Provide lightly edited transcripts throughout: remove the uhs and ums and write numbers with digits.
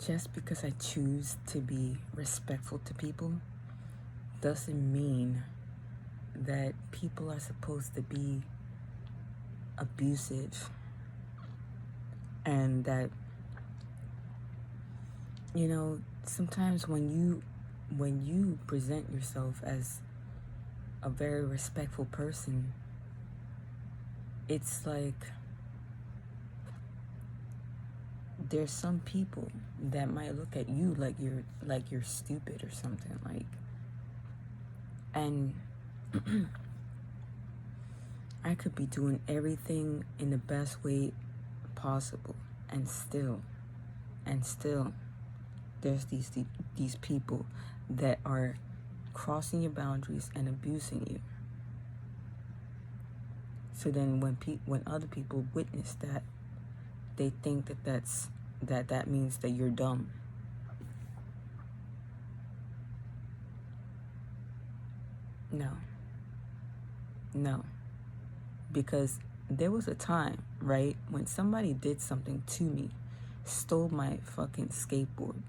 just because I choose to be respectful to people doesn't mean that people are supposed to be abusive, and that, sometimes when you present yourself as a very respectful person, it's like there's some people that might look at you like you're stupid or something, and I could be doing everything in the best way possible, and still there's these people that are crossing your boundaries and abusing you. So then when other people witness that, they think that means that you're dumb. No, because there was a time, right, when somebody did something to me, stole my fucking skateboard,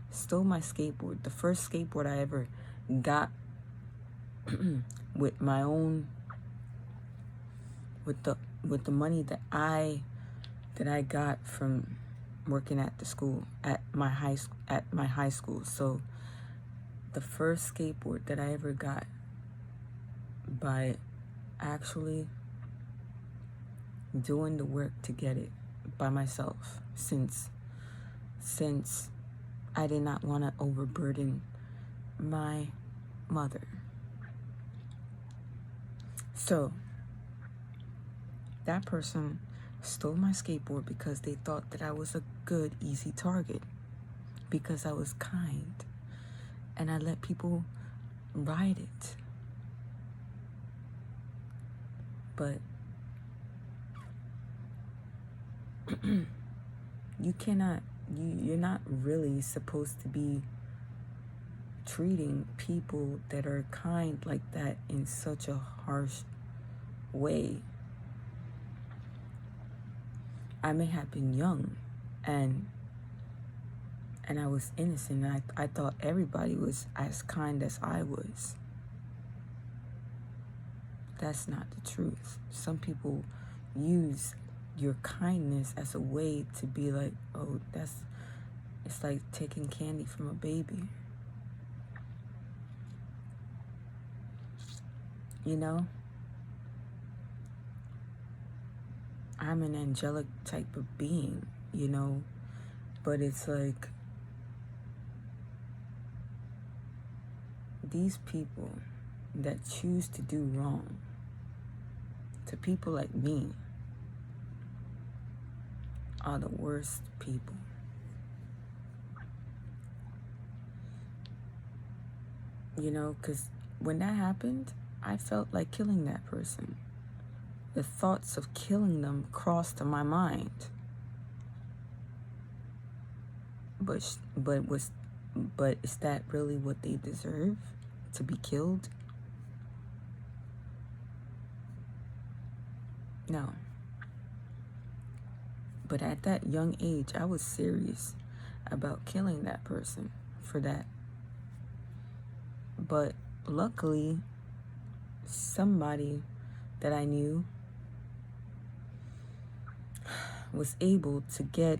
the first skateboard I ever got with my own, with the money that I got from working at the school, at my high school. So the first skateboard that I ever got by actually doing the work to get it by myself, since I did not want to overburden my mother. So that person stole my skateboard because they thought that I was a good, easy target, because I was kind and I let people ride it. But you're not really supposed to be treating people that are kind like that in such a harsh way. I may have been young and I was innocent, and I thought everybody was as kind as I was. That's not the truth. Some people use your kindness as a way to be like, oh, it's like taking candy from a baby. I'm an angelic type of being, but it's like these people that choose to do wrong to people like me are the worst people. Because when that happened, I felt like killing that person. The thoughts of killing them crossed my mind. But is that really what they deserve? To be killed? No. But at that young age, I was serious about killing that person for that. But luckily, somebody that I knew was able to get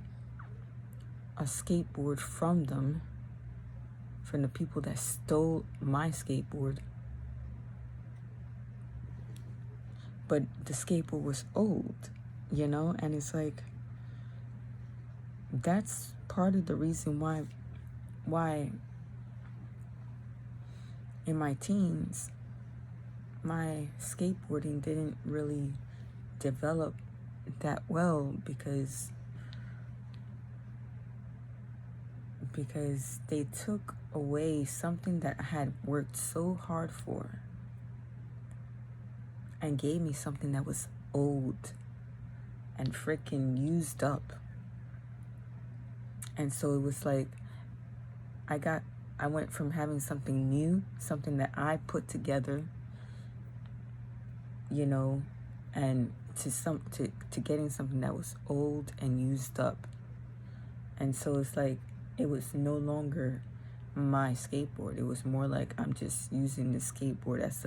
a skateboard from the people that stole my skateboard. But the skateboard was old, and it's like, that's part of the reason why in my teens, my skateboarding didn't really develop that well, because they took away something that I had worked so hard for and gave me something that was old and freaking used up. And so it was like I went from having something new, something that I put together, and to getting something that was old and used up. And so it's like it was no longer my skateboard. It was more like I'm just using the skateboard as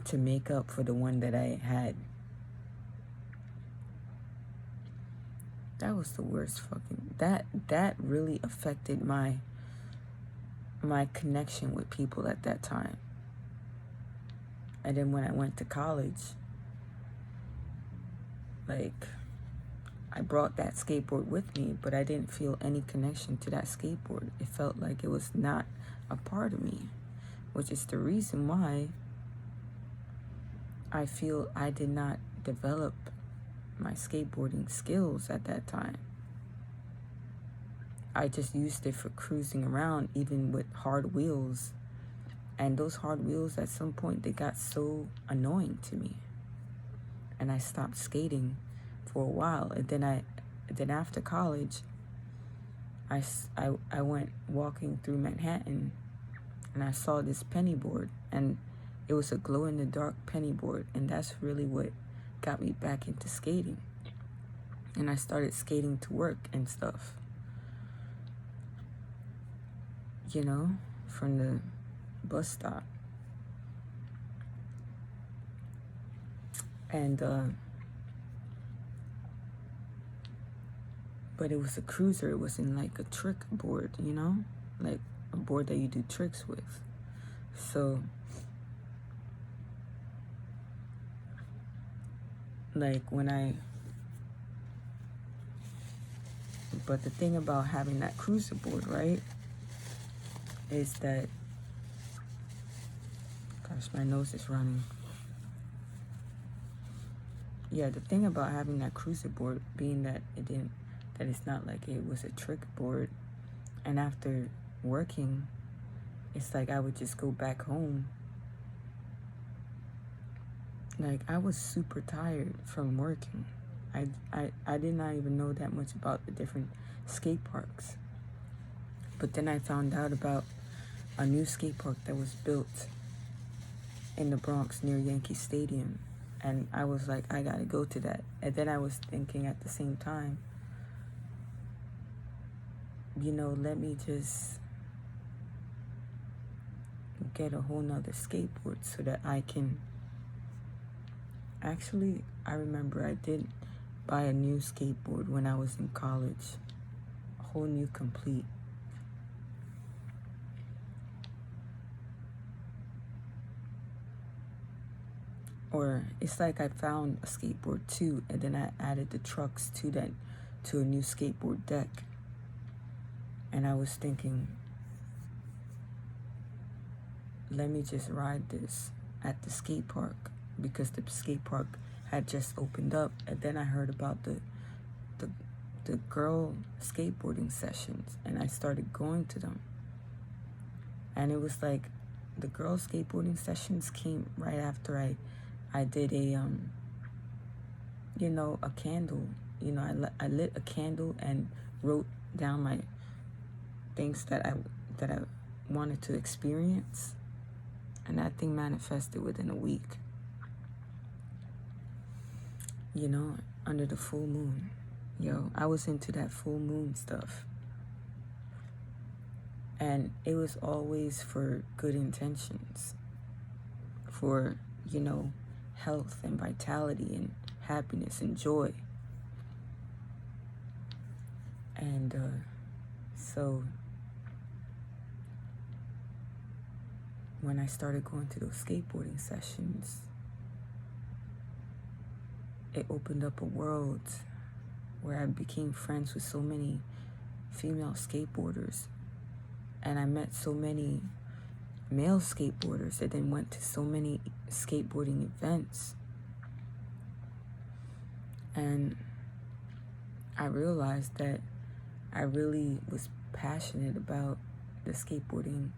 to make up for the one that I had. That was the worst fucking, that really affected my connection with people at that time. And then when I went to college, like, I brought that skateboard with me, but I didn't feel any connection to that skateboard. It felt like it was not a part of me, which is the reason why I feel I did not develop my skateboarding skills at that time. I just used it for cruising around, even with hard wheels. And those hard wheels, at some point, they got so annoying to me. And I stopped skating for a while. And then after college, I went walking through Manhattan, and I saw this penny board, and it was a glow-in-the-dark penny board, and that's really what got me back into skating. And I started skating to work and stuff, you know, from the bus stop. And but it was a cruiser. It wasn't like a trick board, you know, like a board that you do tricks with. So like but the thing about having that cruiser board, right, is that, gosh, my nose is running. Yeah, the thing about having that cruiser board being that it's not like it was a trick board. And after working, it's like I would just go back home. Like, I was super tired from working. I did not even know that much about the different skate parks. But then I found out about a new skate park that was built in the Bronx near Yankee Stadium. And I was like, I gotta go to that. And then I was thinking at the same time, you know, let me just get a whole nother skateboard so that I can... Actually, I remember I did buy a new skateboard when I was in college. A whole new complete. Or it's like I found a skateboard too, and then I added the trucks to a new skateboard deck. And I was thinking, let me just ride this at the skate park, because the skate park had just opened up. And then I heard about the girl skateboarding sessions, and I started going to them. And it was like the girl skateboarding sessions came right after I did a you know, a candle. You know, I lit a candle and wrote down my things that I wanted to experience, and that thing manifested within a week. You know, under the full moon. Yo, I was into that full moon stuff. And it was always for good intentions. For, you know, health and vitality and happiness and joy. And so when I started going to those skateboarding sessions, it opened up a world where I became friends with so many female skateboarders. And I met so many male skateboarders that then went to so many skateboarding events. And I realized that I really was passionate about the skateboarding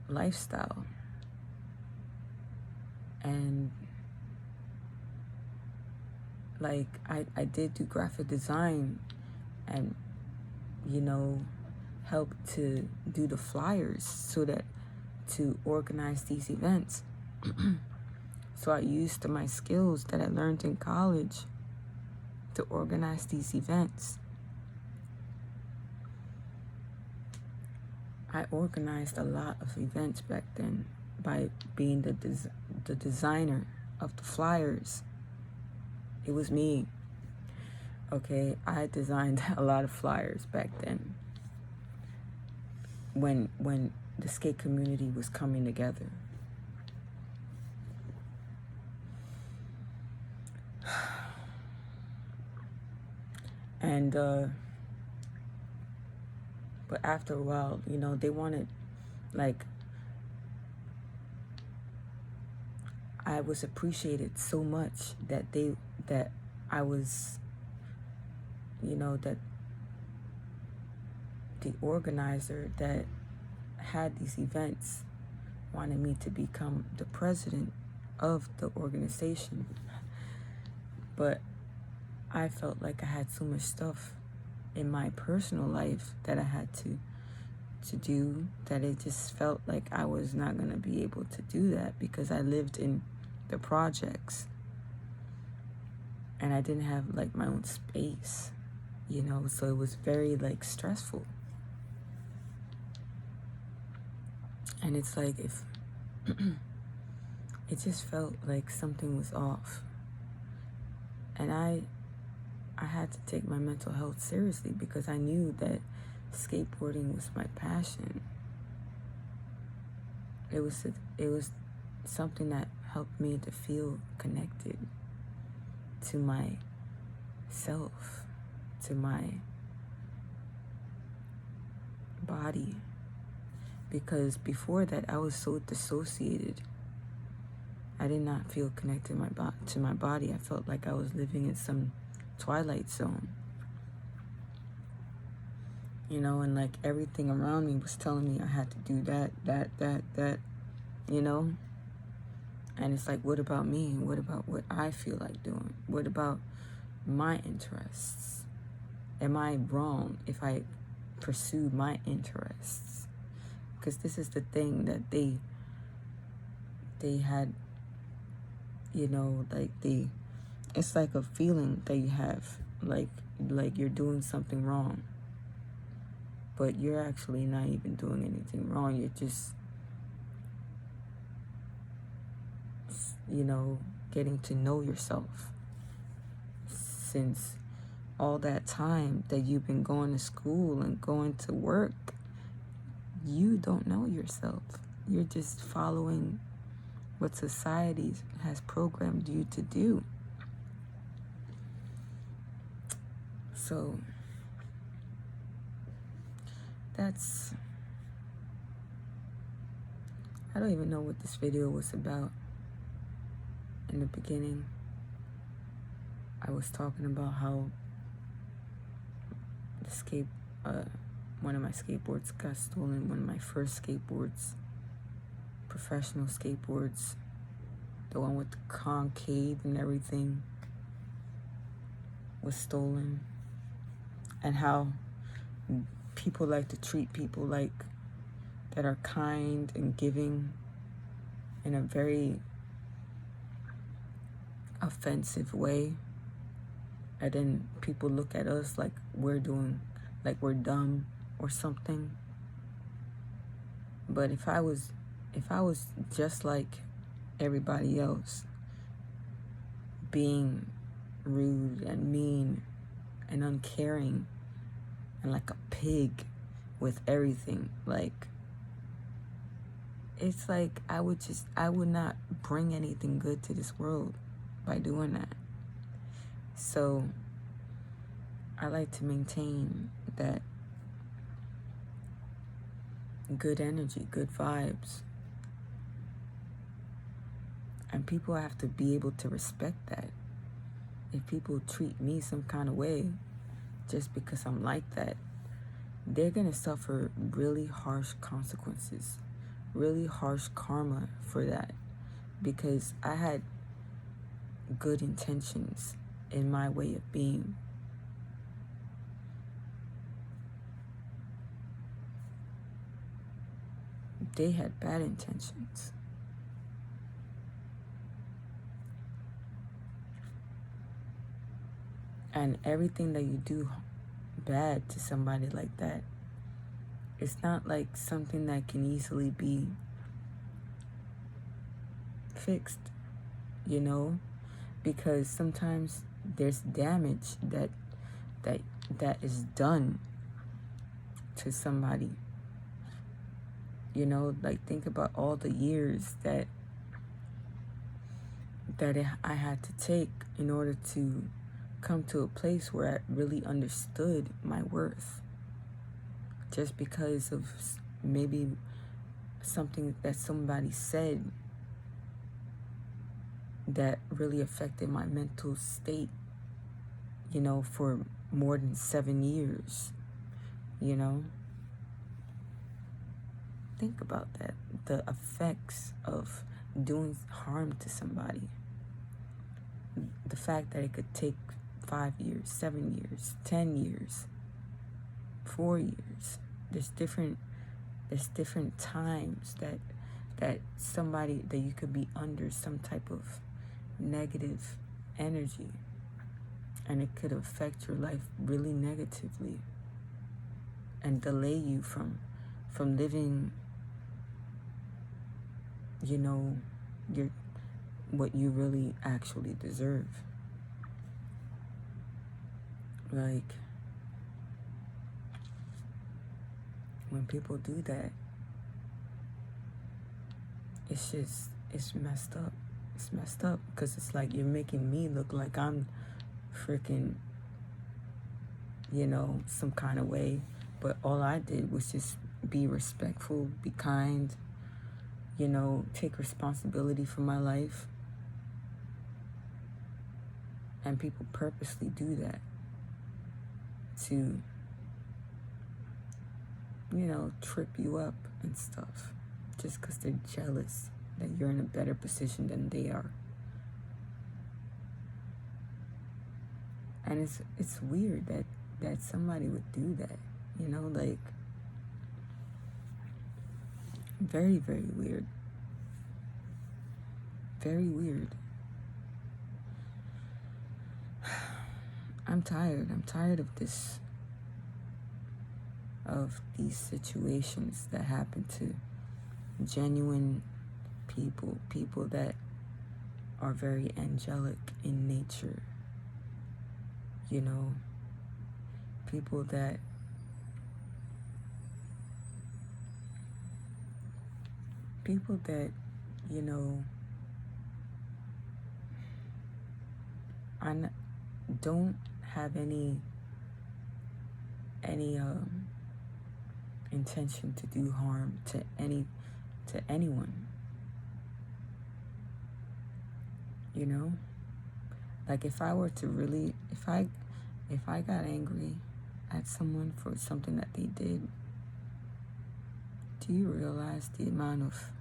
lifestyle. And like I did do graphic design and, you know, help to do the flyers so that to organize these events. So I used my skills that I learned in college to organize these events. I organized a lot of events back then by being the designer of the flyers. It was me. Okay, I designed a lot of flyers back then when the skate community was coming together. And but after a while, you know, they wanted, like, I was appreciated so much that I was, you know, that the organizer that had these events wanted me to become the president of the organization. But I felt like I had so much stuff in my personal life that I had to do, that it just felt like I was not going to be able to do that, because I lived in the projects and I didn't have like my own space, you know, so it was very like stressful. And it's like, if it just felt like something was off. And I had to take my mental health seriously, because I knew that skateboarding was my passion. It was something that helped me to feel connected to myself, to my body. Because before that, I was so dissociated. I did not feel connected to my body. I felt like I was living in some twilight zone. You know, and like everything around me was telling me I had to do that, you know? And it's like, what about me? What about what I feel like doing? What about my interests? Am I wrong if I pursue my interests? Because this is the thing that they had, you know, like it's like a feeling that you have, like you're doing something wrong. But you're actually not even doing anything wrong. You're just, you know, getting to know yourself. Since all that time that you've been going to school and going to work, you don't know yourself. You're just following what society has programmed you to do. So that's, I don't even know what this video was about. In the beginning, I was talking about how one of my skateboards got stolen. One of my first skateboards, professional skateboards, the one with the concave and everything, was stolen. And how people like to treat people like that are kind and giving in a very offensive way. And then people look at us like we're dumb or something. But if I was just like everybody else, being rude and mean and uncaring and like a pig with everything, like, it's like I would not bring anything good to this world by doing that. So I like to maintain that good energy, good vibes. And people have to be able to respect that. If people treat me some kind of way just because I'm like that, they're going to suffer really harsh consequences, really harsh karma for that. Because I had good intentions in my way of being. They had bad intentions. And everything that you do bad to somebody like that it's not like something that can easily be fixed, you know, because sometimes there's damage that that is done to somebody. You know, like think about all the years that I had to take in order to come to a place where I really understood my worth. Just because of maybe something that somebody said that really affected my mental state, you know, for more than 7 years, you know. Think about that. The effects of doing harm to somebody. The fact that it could take 5 years, 7 years, 10 years, 4 years. There's different times that somebody, that you could be under some type of negative energy, and it could affect your life really negatively and delay you from living, you know, what you really actually deserve. Like, when people do that, it's messed up. It's messed up because it's like you're making me look like I'm freaking, you know, some kind of way. But all I did was just be respectful, be kind, you know, take responsibility for my life. And people purposely do that to, you know, trip you up and stuff, just because they're jealous that you're in a better position than they are. And it's weird that somebody would do that, you know, like, very, very weird. Very weird. I'm tired. I'm tired of this, of these situations that happen to genuine people that are very angelic in nature, you know, people that you know, don't have any intention to do harm to anyone, you know. Like, if I were to really, if I got angry at someone for something that they did, do you realize the amount of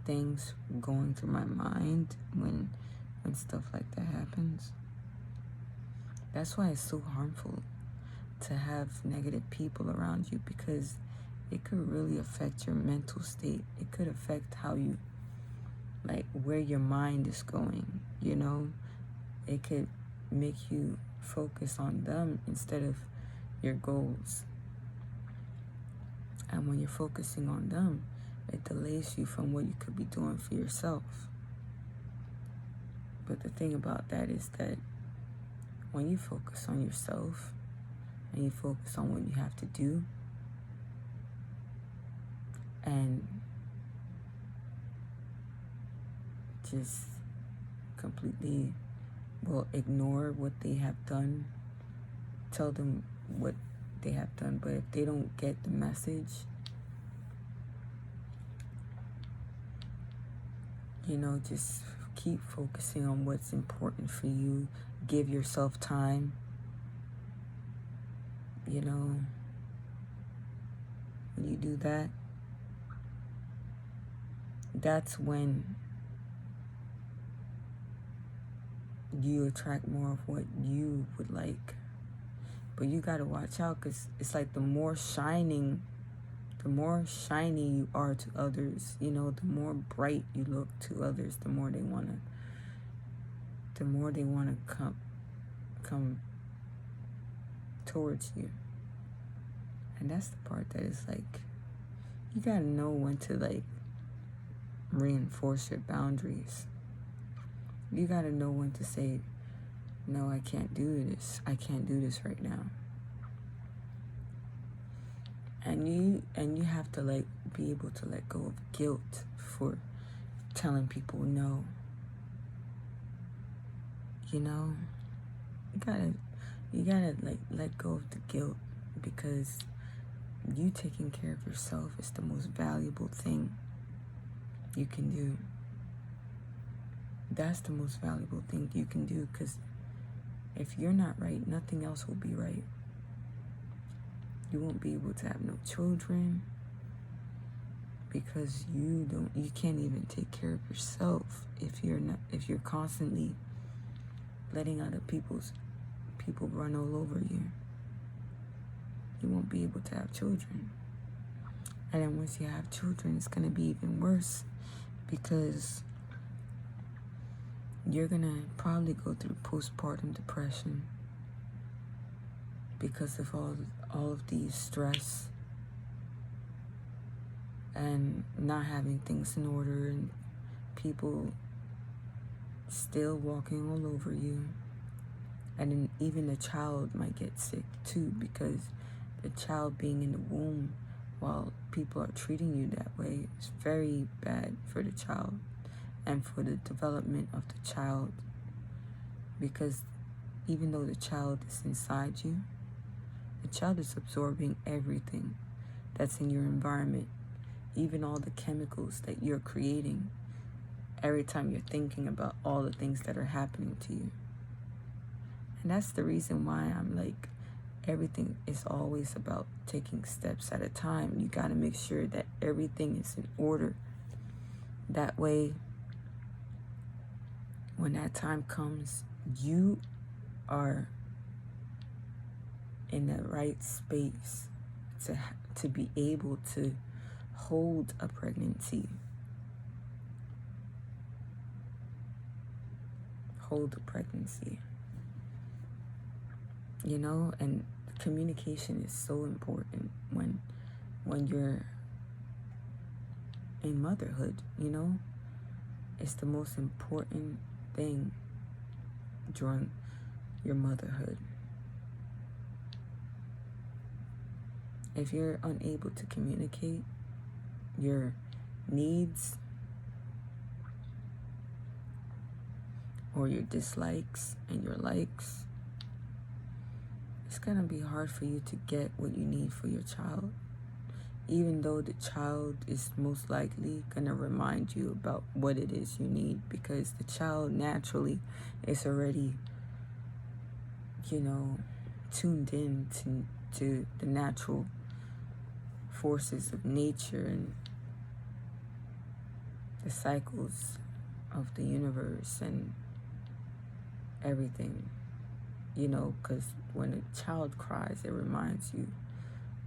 things going through my mind when stuff like that happens? That's why it's so harmful to have negative people around you, because it could really affect your mental state. It could affect how you, like, where your mind is going, you know. It could make you focus on them instead of your goals. And when you're focusing on them, it delays you from what you could be doing for yourself. But the thing about that is that when you focus on yourself and you focus on what you have to do, and just completely, well, ignore what they have done, tell them what they have done, but if they don't get the message, you know, just keep focusing on what's important for you. Give yourself time, you know. When you do that, that's when you attract more of what you would like. But you gotta watch out, because it's like the more shiny you are to others, you know, the more bright you look to others, the more they wanna come towards you. And that's the part that is like, you gotta know when to like reinforce your boundaries. You gotta know when to say, no, I can't do this. I can't do this right now. And you have to like be able to let go of guilt for telling people no. You know, you gotta like let go of the guilt, because you taking care of yourself is the most valuable thing you can do. That's the most valuable thing you can do, because if you're not right, nothing else will be right. You won't be able to have no children, because you can't even take care of yourself if you're constantly letting other people run all over you. You won't be able to have children. And then once you have children, it's going to be even worse, because you're going to probably go through postpartum depression because of all of these stress and not having things in order, and people still walking all over you. And then even the child might get sick too, because the child being in the womb while people are treating you that way is very bad for the child and for the development of the child, because even though the child is inside you, the child is absorbing everything that's in your environment, even all the chemicals that you're creating every time you're thinking about all the things that are happening to you. And that's the reason why I'm like, everything is always about taking steps at a time. You got to make sure that everything is in order. That way, when that time comes, you are in the right space to be able to hold a pregnancy. Hold a pregnancy. You know, and communication is so important when you're in motherhood, you know? It's the most important thing during your motherhood. If you're unable to communicate your needs or your dislikes and your likes, it's gonna be hard for you to get what you need for your child, even though the child is most likely gonna remind you about what it is you need, because the child naturally is already, you know, tuned in to the natural forces of nature and the cycles of the universe and everything, you know, because when a child cries, it reminds you,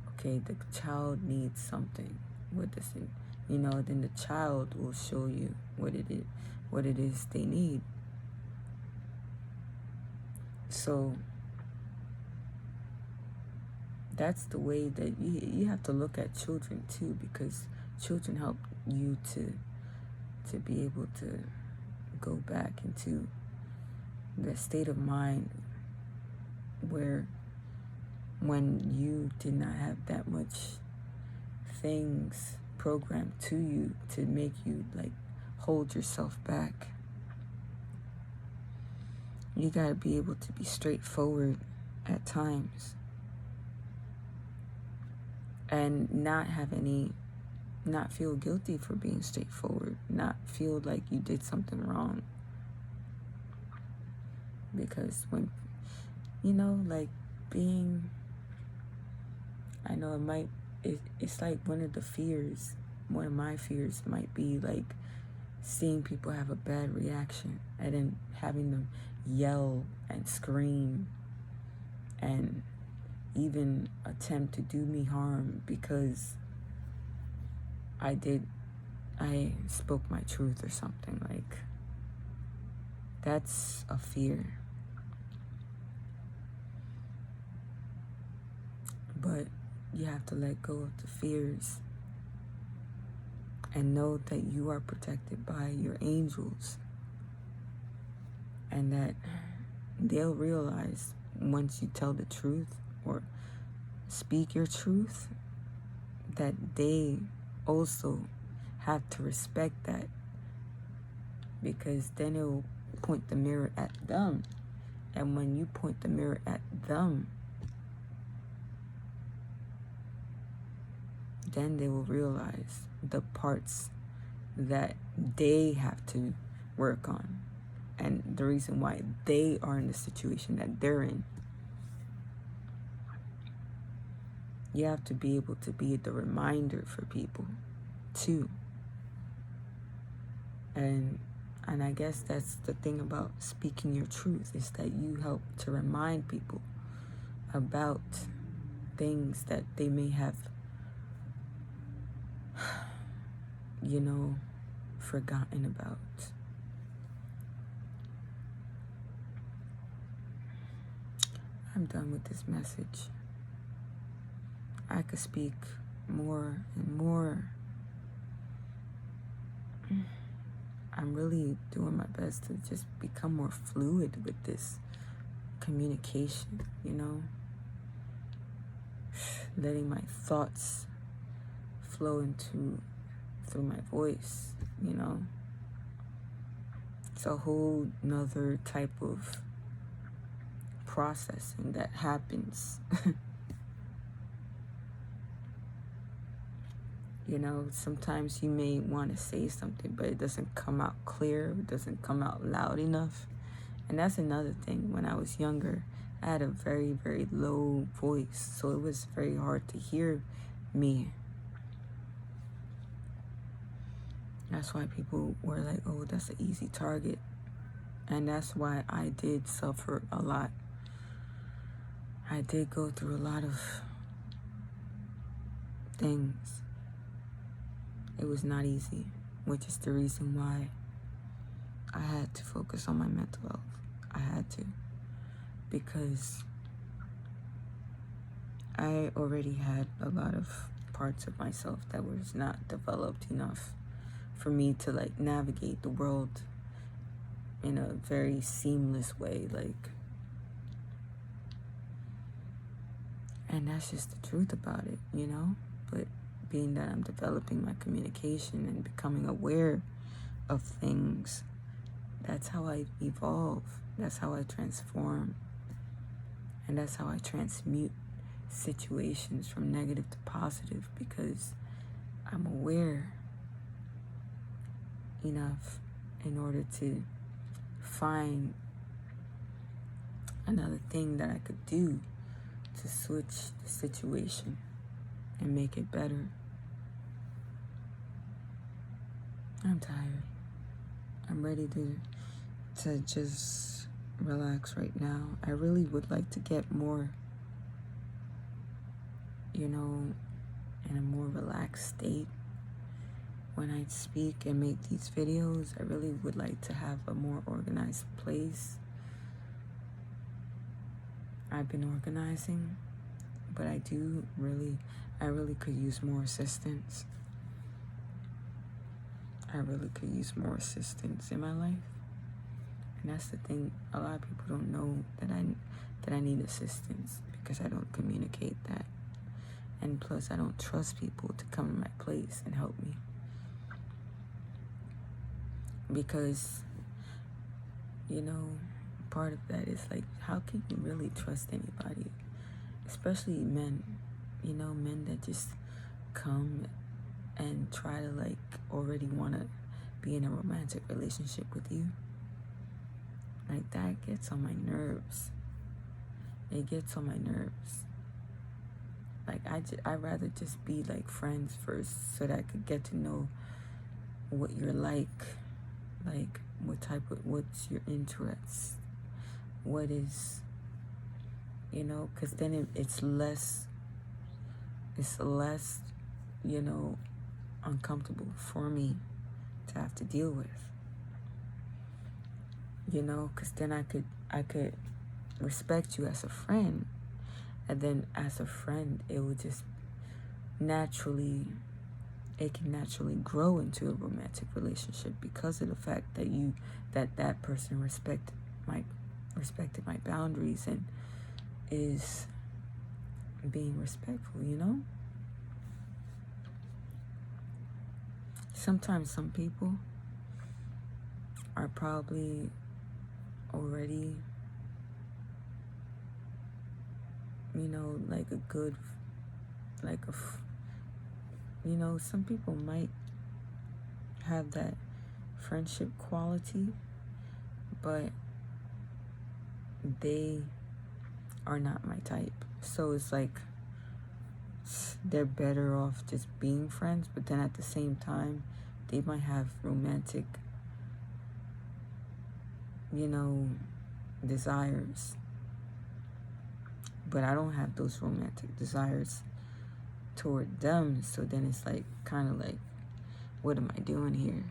okay, the child needs something. What does it, you know, then the child will show you what it is they need. So that's the way that you have to look at children too, because children help you to be able to go back into the state of mind where when you did not have that much things programmed to you to make you like hold yourself back. You gotta be able to be straightforward at times and not feel guilty for being straightforward, not feel like you did something wrong. Because when, you know, like being, I know it's like one of my fears might be like seeing people have a bad reaction and then having them yell and scream and even attempt to do me harm because I spoke my truth or something. Like, that's a fear. But You have to let go of the fears and know that you are protected by your angels, and that they'll realize once you tell the truth or speak your truth, that they also have to respect that, because then it'll point the mirror at them. And when you point the mirror at them, then they will realize the parts that they have to work on, and the reason why they are in the situation that they're in. You have to be able to be the reminder for people too. And I guess that's the thing about speaking your truth, is that you help to remind people about things that they may have, forgotten about. I'm done with this message. I could speak more and more. I'm really doing my best to just become more fluid with this communication, letting my thoughts flow through my voice, It's a whole nother type of processing that happens. Sometimes you may want to say something, but it doesn't come out clear, it doesn't come out loud enough. And that's another thing. When I was younger, I had a very, very low voice, so it was very hard to hear me. That's why people were like, oh, that's an easy target. And that's why I did suffer a lot. I did go through a lot of things. It was not easy, which is the reason why I had to focus on my mental health. I had to, because I already had a lot of parts of myself that was not developed enough for me to navigate the world in a very seamless way, and that's just the truth about it, But being that I'm developing my communication and becoming aware of things, that's how I evolve. That's how I transform. And that's how I transmute situations from negative to positive, because I'm aware enough in order to find another thing that I could do to switch the situation and make it better. I'm tired. I'm ready to just relax right now. I really would like to get more, in a more relaxed state when I speak and make these videos. I really would like to have a more organized place. I've been organizing, but I really could use more assistance. I really could use more assistance in my life. And that's the thing, a lot of people don't know that I need assistance, because I don't communicate that. And plus, I don't trust people to come in my place and help me. Because, part of that is how can you really trust anybody? Especially men, men that just come and try to already want to be in a romantic relationship with you. That gets on my nerves. It gets on my nerves. I'd rather just be friends first, so that I could get to know what you're what's your interests, what is, because then it's less, uncomfortable for me to have to deal with, because then I could respect you as a friend, and then as a friend, it would just naturally, it can naturally grow into a romantic relationship because of the fact that that person respected my boundaries and is being respectful, you know? Sometimes some people are probably already, like a good, some people might have that friendship quality, but they are not my type. So it's like they're better off just being friends, but then at the same time, they might have romantic, desires. But I don't have those romantic desires toward them. So then it's like, kind of like, what am I doing here?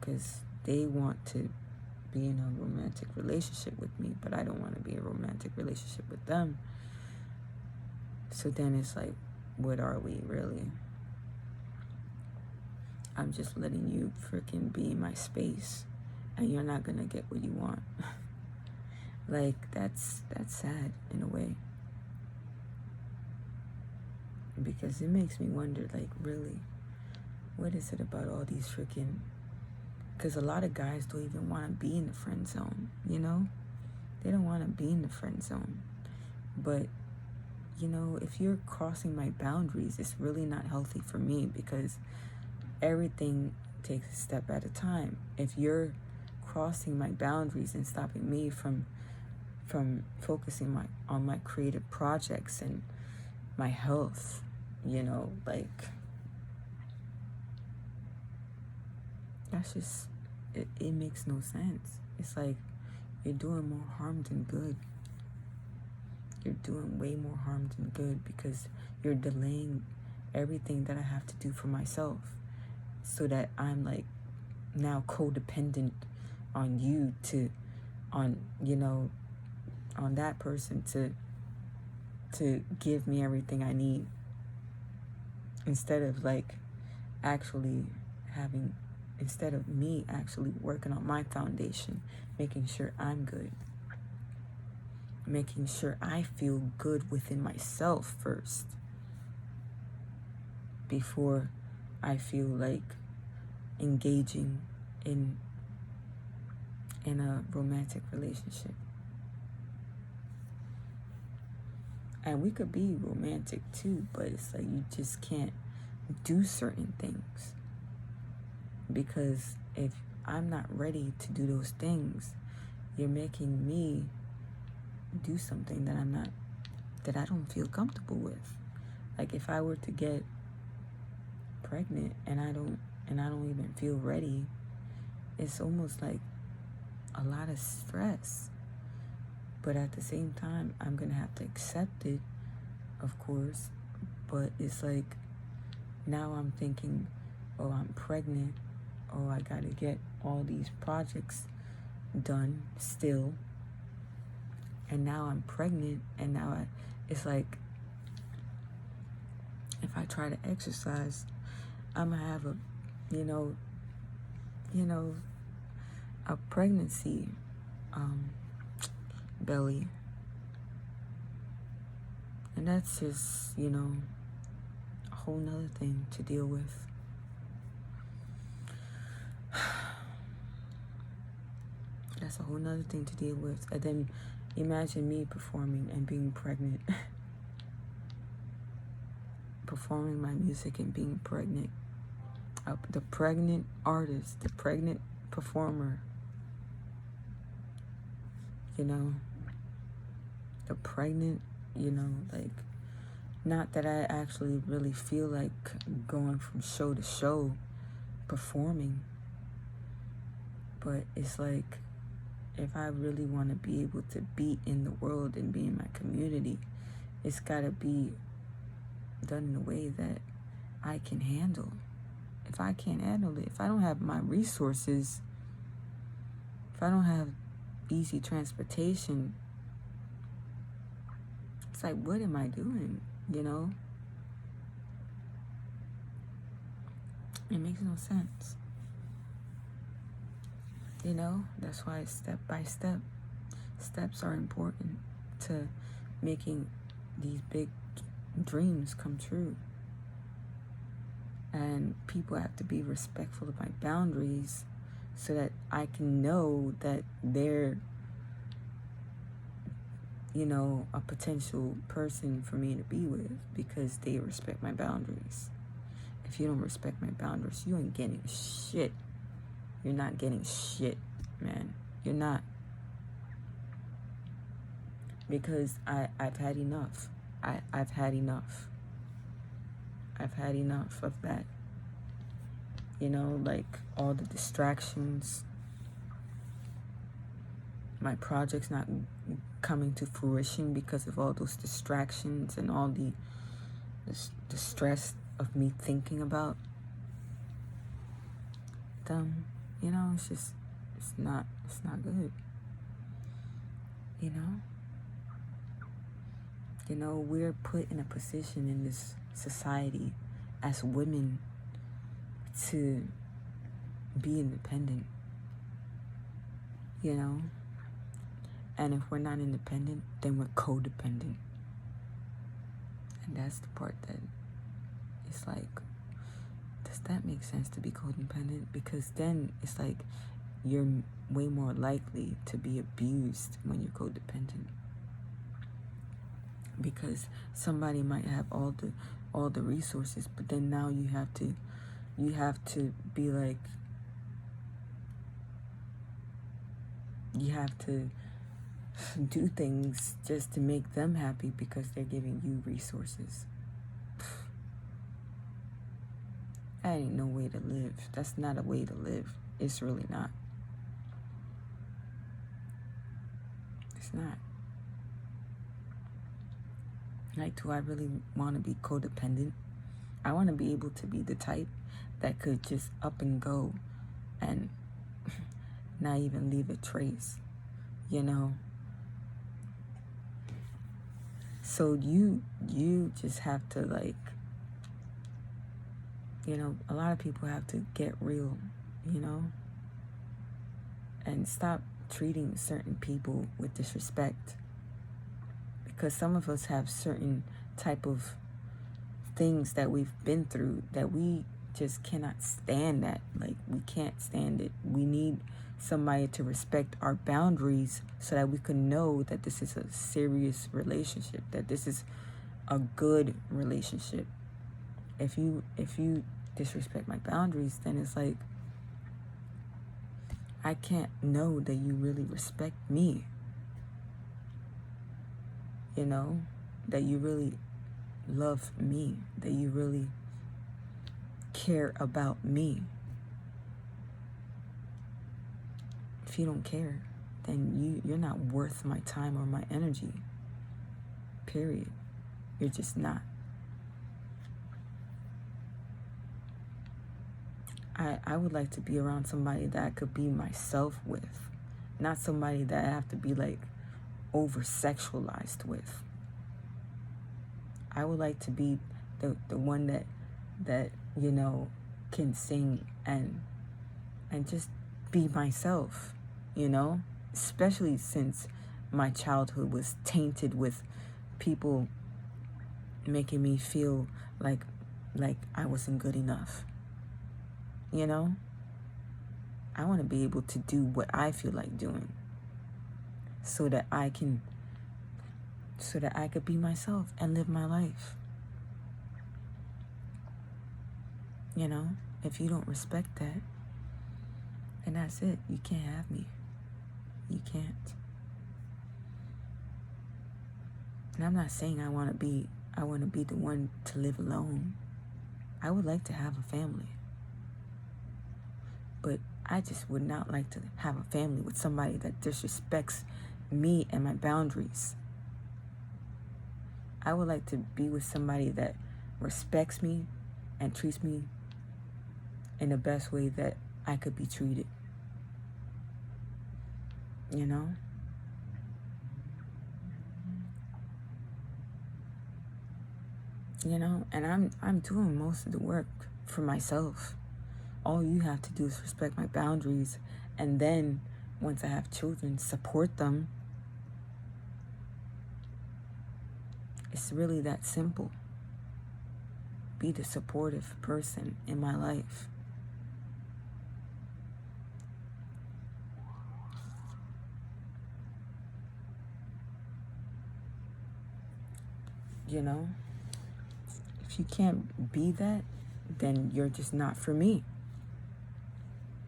Because they want to be in a romantic relationship with me, but I don't want to be in a romantic relationship with them. So then it's like, what are we really? I'm just letting you freaking be in my space, and you're not gonna get what you want. Like, that's sad in a way, because it makes me wonder, like, really, what is it about all these freaking, because a lot of guys don't even want to be in the friend zone, they don't want to be in the friend zone. But if you're crossing my boundaries, it's really not healthy for me, because everything takes a step at a time. If you're crossing my boundaries and stopping me from focusing on my creative projects and my health, like, that's just, it makes no sense. It's like you're doing more harm than good. You're doing way more harm than good, because you're delaying everything that I have to do for myself, so that I'm like now codependent on you on that person to give me everything I need, instead of me actually working on my foundation, making sure I'm good, making sure I feel good within myself first, before I feel like engaging in a romantic relationship. And we could be romantic too, but it's like you just can't do certain things, because if I'm not ready to do those things, you're making me do something that I don't feel comfortable with. Like, if I were to get pregnant and I don't even feel ready, it's almost like a lot of stress. But at the same time, I'm gonna have to accept it, of course. But it's like, now I'm thinking, oh, I'm pregnant, oh, I gotta get all these projects done still, and now I'm pregnant, and now it's like, if I try to exercise, I'm gonna have a a pregnancy belly, and that's just a whole nother thing to deal with. That's a whole nother thing to deal with. And then imagine me performing and being pregnant. Performing my music and being pregnant. The pregnant artist, the pregnant performer. The pregnant, like, not that I actually really feel like going from show to show performing, but it's like, if I really want to be able to be in the world and be in my community, it's got to be done in a way that I can handle. If I can't handle it, if I don't have my resources, if I don't have easy transportation, it's like, what am I doing, It makes no sense. You know, that's why step by step, steps are important to making these big dreams come true. And people have to be respectful of my boundaries so that I can know that they're, you know, a potential person for me to be with because they respect my boundaries. If you don't respect my boundaries, you ain't getting shit. You're not getting shit, man. You're not. Because I've had enough. I've had enough. I've had enough of that. You know, like all the distractions. My project's not coming to fruition because of all those distractions and all the stress of me thinking about them. You know, it's just, it's not good. You know? You know, we're put in a position in this society as women to be independent, you know? And if we're not independent, then we're codependent. And that's the part that it's like, does that make sense to be codependent? Because then it's like you're way more likely to be abused when you're codependent. Because somebody might have all the resources, but then now you have to be like, you have to do things just to make them happy because they're giving you resources. That ain't no way to live. That's not a way to live. It's really not. It's not. Like, do I really want to be codependent? I want to be able to be the type that could just up and go and not even leave a trace, you know? So you just have to, like, you know, a lot of people have to get real, you know? And stop treating certain people with disrespect. Because some of us have certain type of things that we've been through that we just cannot stand that. Like, we can't stand it. We need somebody to respect our boundaries so that we can know that this is a serious relationship, that this is a good relationship. If you disrespect my boundaries, then it's like, I can't know that you really respect me. You know, that you really love me, that you really care about me. If you don't care, then you're not worth my time or my energy. Period. You're just not. I would like to be around somebody that I could be myself with, not somebody that I have to be like over-sexualized with. I would like to be the one that you know can sing and just be myself, you know, especially since my childhood was tainted with people making me feel like I wasn't good enough. You know, I want to be able to do what I feel like doing so that I could be myself and live my life. You know, if you don't respect that, then that's it. You can't have me. You can't. And I'm not saying I want to be the one to live alone. I would like to have a family. But I just would not like to have a family with somebody that disrespects me and my boundaries. I would like to be with somebody that respects me and treats me in the best way that I could be treated. You know? You know, and I'm doing most of the work for myself. all you have to do is respect my boundaries, and then once I have children, support them. It's really that simple. Be the supportive person in my life. You know? If you can't be that, then you're just not for me.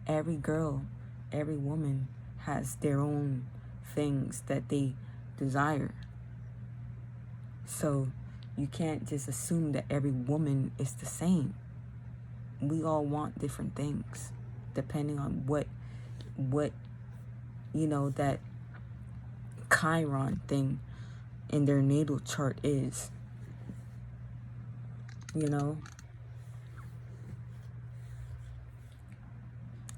Every girl, every woman has their own things that they desire. So you can't just assume that every woman is the same. We all want different things depending on what that Chiron thing in their natal chart is.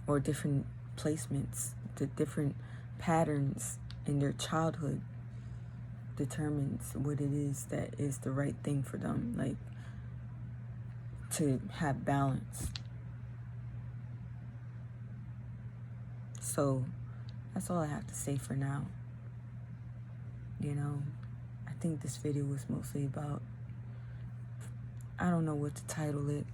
Or different placements, the different patterns in their childhood determines what it is that is the right thing for them, like to have balance. So that's all I have to say for now. I think this video was mostly about, I don't know what to title it,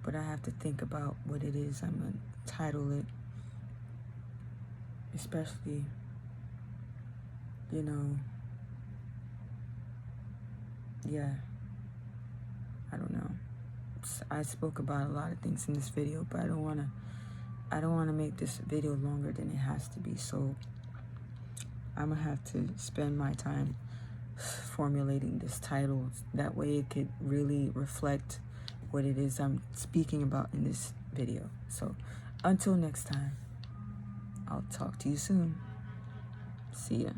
but I have to think about what it is I'm going to title it. Especially, yeah, I don't know. I spoke about a lot of things in this video, but I don't want to make this video longer than it has to be. So I'm going to have to spend my time formulating this title. That way it could really reflect what it is I'm speaking about in this video. So until next time, I'll talk to you soon. See ya.